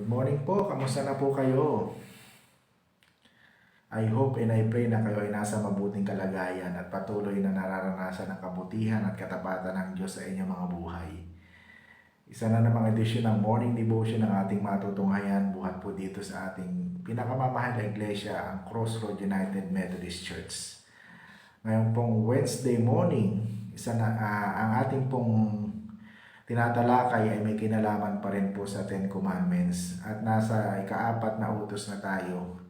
Good morning po, kamusta na po kayo? I hope and I pray na kayo ay nasa mabuting kalagayan at patuloy na nararanasan ang kabutihan at katapatan ng Diyos sa inyong mga buhay. Isa na namang edisyon ng morning devotion ng ating matutunghayan buhat po dito sa ating pinakamamahal na iglesia, ang Crossroad United Methodist Church. Ngayon pong Wednesday morning, ang ating pong tinatalakay ay may kinalaman pa rin po sa Ten Commandments at nasa ika-4 na utos na tayo.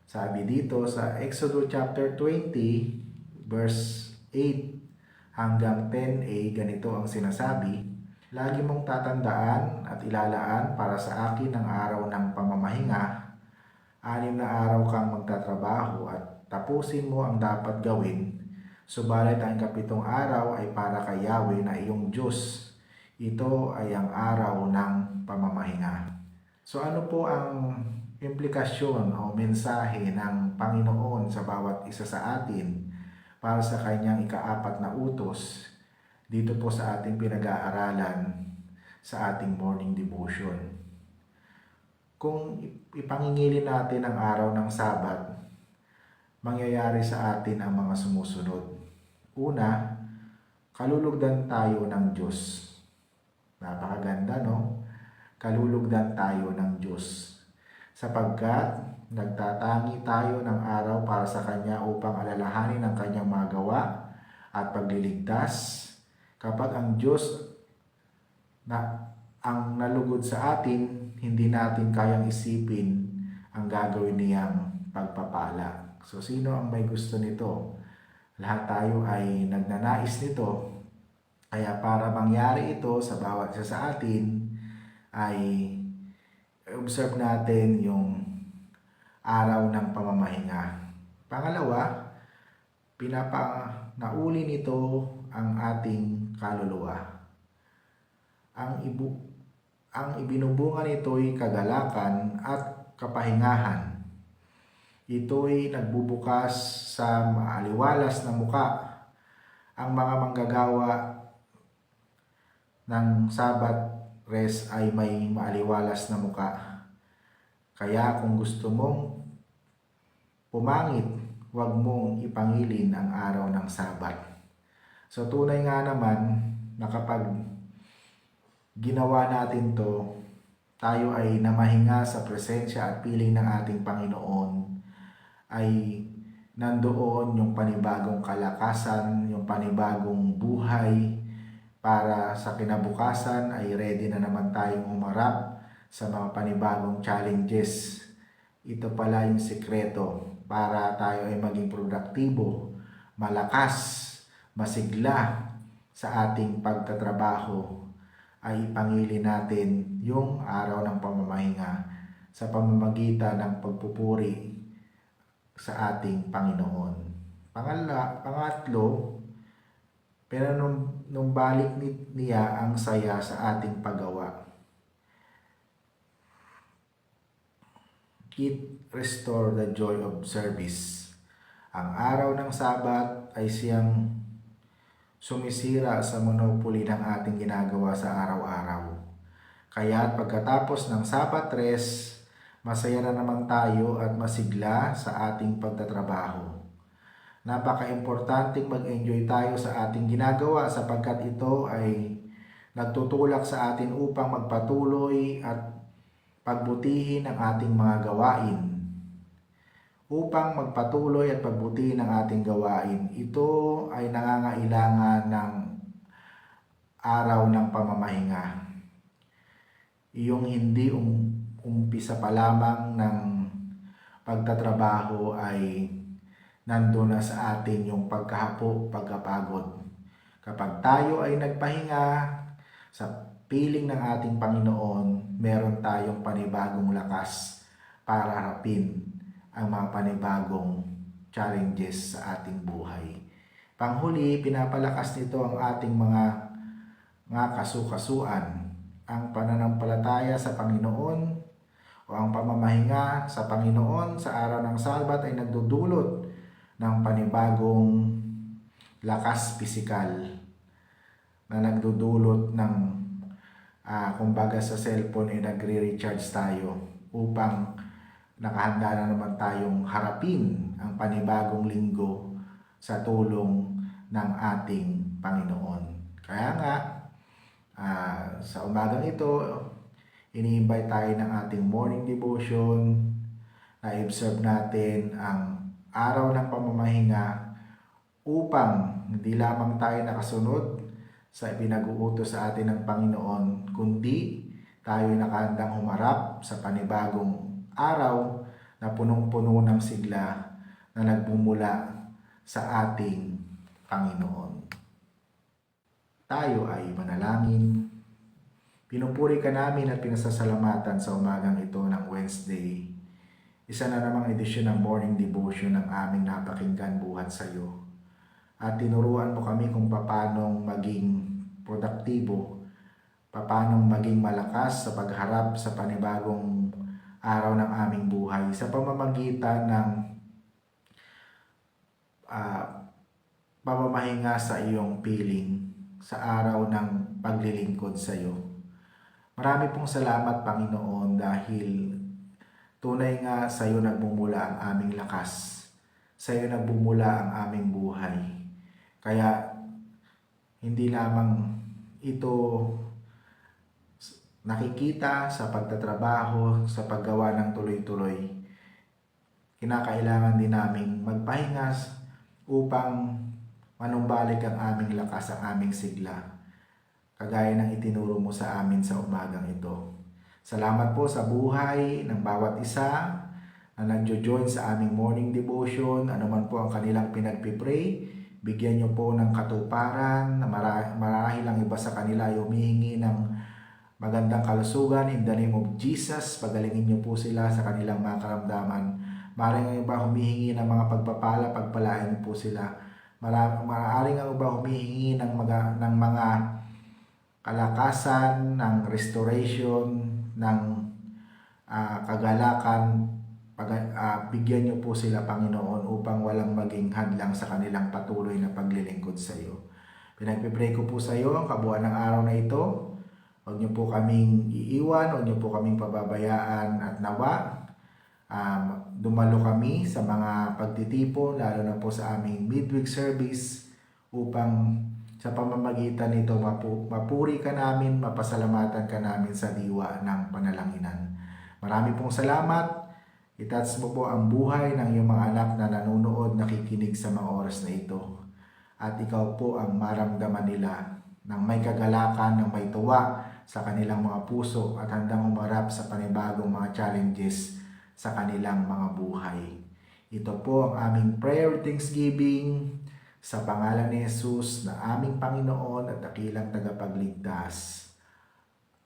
Sabi dito sa Exodus chapter 20 verse 8 hanggang 10a, ganito ang sinasabi: "Lagi mong tatandaan at ilalaan para sa akin ang araw ng pamamahinga. 6 na araw kang magtatrabaho at tapusin mo ang dapat gawin. Subalit ang 7 araw ay para kay Yahweh na iyong Diyos. Ito ay ang araw ng pamamahinga." So ano po ang implikasyon o mensahe ng Panginoon sa bawat isa sa atin para sa kanyang ika-4 na utos dito po sa ating pinag-aaralan sa ating morning devotion? Kung ipangingilin natin ang araw ng Sabat, mangyayari sa atin ang mga sumusunod. Una, kalulugdan tayo ng Diyos. Napakaganda, no? Kalulugdan tayo ng Diyos. Sapagkat nagtatangi tayo ng araw para sa Kanya upang alalahanin ang Kanyang mga gawa at pagliligtas. Kapag ang Diyos ang nalugod sa atin, hindi natin kayang isipin ang gagawin niyang pagpapala. So sino ang may gusto nito? Lahat tayo ay nagnanais nito. Kaya para mangyari ito sa bawat isa sa atin ay observe natin yung araw ng pamamahinga. Pangalawa, pinapanauli nito ang ating kaluluwa. Ang ibinubunga nito'y kagalakan at kapahingahan. Ito'y nagbubukas sa maaliwalas na muka. Ang mga manggagawa ng Sabat rest ay may maaliwalas na muka. Kaya kung gusto mong pumangit, huwag mong ipangilin ang araw ng Sabat. So tunay nga naman na kapag ginawa natin to, tayo ay namahinga sa presensya at piling ng ating Panginoon, ay nandoon yung panibagong kalakasan, yung panibagong buhay, para sa kinabukasan ay ready na naman tayong humarap sa mga panibagong challenges. Ito pala yung sikreto para tayo ay maging produktibo, malakas, masigla sa ating pagtatrabaho, ay ipangili natin yung araw ng pamamahinga sa pamamagitan ng pagpupuri sa ating Panginoon. Pangatlo, pero nung balik niya ang saya sa ating paggawa. It restore the joy of service. Ang araw ng Sabat ay siyang sumisira sa monopoly ng ating ginagawa sa araw-araw. Kaya pagkatapos ng Sabat rest, masaya na naman tayo at masigla sa ating pagtatrabaho. Napaka-importanting mag-enjoy tayo sa ating ginagawa sapagkat ito ay nagtutulak sa atin upang magpatuloy at pagbutihin ang ating mga gawain. Upang magpatuloy at pagbutihin ang ating gawain, ito ay nangangailangan ng araw ng pamamahinga. Iyong hindi umpisa pa lamang ng pagtatrabaho ay nandun na sa atin yung pagkahapo, pagkapagod. Kapag tayo ay nagpahinga sa piling ng ating Panginoon, meron tayong panibagong lakas para harapin ang mga panibagong challenges sa ating buhay. Panghuli, pinapalakas nito ang ating mga kasukasuan. Ang pananampalataya sa Panginoon o ang pamamahinga sa Panginoon sa araw ng Sabat ay nagdudulot ng panibagong lakas pisikal na nagdudulot ng kumbaga sa cellphone ay nagre-recharge tayo upang nakahanda na naman tayong harapin ang panibagong linggo sa tulong ng ating Panginoon. Kaya nga, sa umagang ito, ini-invite tayo ng ating morning devotion na i-observe natin ang araw ng pamamahinga upang hindi lamang tayo nakasunod sa ipinag-uutos sa atin ng Panginoon, kundi tayo nakahandang humarap sa panibagong araw na punong-puno ng sigla na nagbumula sa ating Panginoon. Tayo ay manalangin. Pinupuri ka namin at pinasasalamatan sa umagang ito ng Wednesday. Isa na namang edisyon ng morning devotion ng aming napakinggan buhat sa iyo. At tinuruan mo kami kung paanong maging produktibo, paanong maging malakas sa pagharap sa panibagong araw ng aming buhay sa pamamagitan ng pamamahinga sa iyong piling sa araw ng paglilingkod sa iyo. Marami pong salamat, Panginoon, dahil tunay nga sa iyo nagmumula ang aming lakas. Sa iyo nagmumula ang aming buhay. Kaya hindi lamang ito nakikita sa pagtatrabaho, sa paggawa ng tuloy-tuloy. Kinakailangan din naming magpahinga upang manumbalik ang aming lakas, ang aming sigla. Kagaya ng itinuro mo sa amin sa umagang ito. Salamat po sa buhay ng bawat isa na nagjo-join sa aming morning devotion, anuman po ang kanilang pinagpipray. Bigyan niyo po ng katuparan na marahil ang iba sa kanila ay humihingi ng magandang kalusugan in the name of Jesus. Pagalingin niyo po sila sa kanilang mga karamdaman. Maaaring ang iba humihingi ng mga pagpapala, pagpalain niyo po sila. Maaaring ang iba humihingi ng mga kalakasan, ng restoration, ng kagalakan. Bigyan niyo po sila, Panginoon, upang walang maging hadlang sa kanilang patuloy na paglilingkod sa iyo. Pinagpipray ko po sa iyo ang kabuuan ng araw na ito. Huwag niyo po kaming iiwan, huwag niyo po kaming pababayaan at nawa. Dumalo kami sa mga pagtitipon, lalo na po sa aming midweek service upang sa pamamagitan nito mapuri ka namin, mapasalamatan ka namin sa diwa ng panalanginan. Marami pong salamat. Itats mo po ang buhay ng iyong mga anak na nanonood, nakikinig sa mga oras na ito. At ikaw po ang maramdaman nila ng may kagalakan, ng may tuwa sa kanilang mga puso at handang umarap sa panibagong mga challenges sa kanilang mga buhay. Ito po ang aming prayer thanksgiving sa pangalan ni Jesus na aming Panginoon at dakilang tagapagligtas.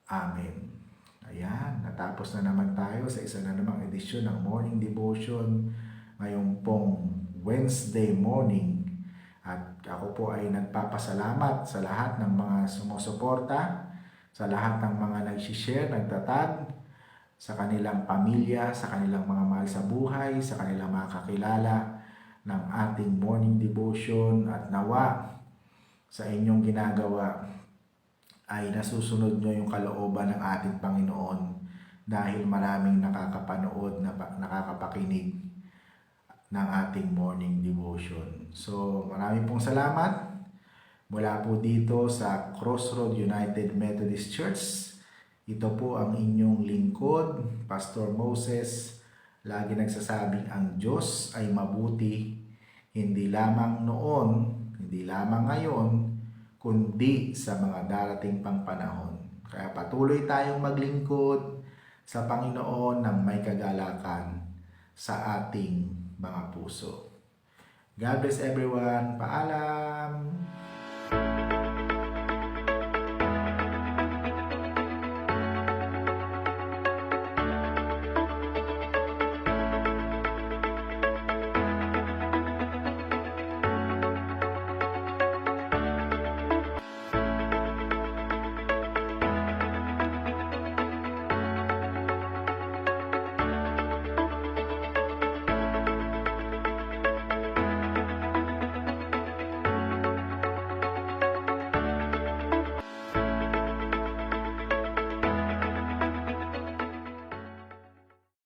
Amen. Ayan, natapos na naman tayo sa isa na namang edisyon ng morning devotion ngayong pong Wednesday morning. At ako po ay nagpapasalamat sa lahat ng mga sumusuporta, sa lahat ng mga nag-share, nagtatag, sa kanilang pamilya, sa kanilang mga mahal sa buhay, sa kanilang mga kakilala ng ating morning devotion, at nawa sa inyong ginagawa ay nasusunod nyo yung kalooban ng ating Panginoon dahil maraming nakakapanood, nakakapakinig ng ating morning devotion. So maraming pong salamat mula po dito sa Crossroad United Methodist Church. Ito po ang inyong lingkod, Pastor Moses. Lagi nagsasabing ang Diyos ay mabuti, hindi lamang noon, hindi lamang ngayon, kundi sa mga darating pang panahon. Kaya patuloy tayong maglingkod sa Panginoon ng may kagalakan sa ating mga puso. God bless everyone. Paalam!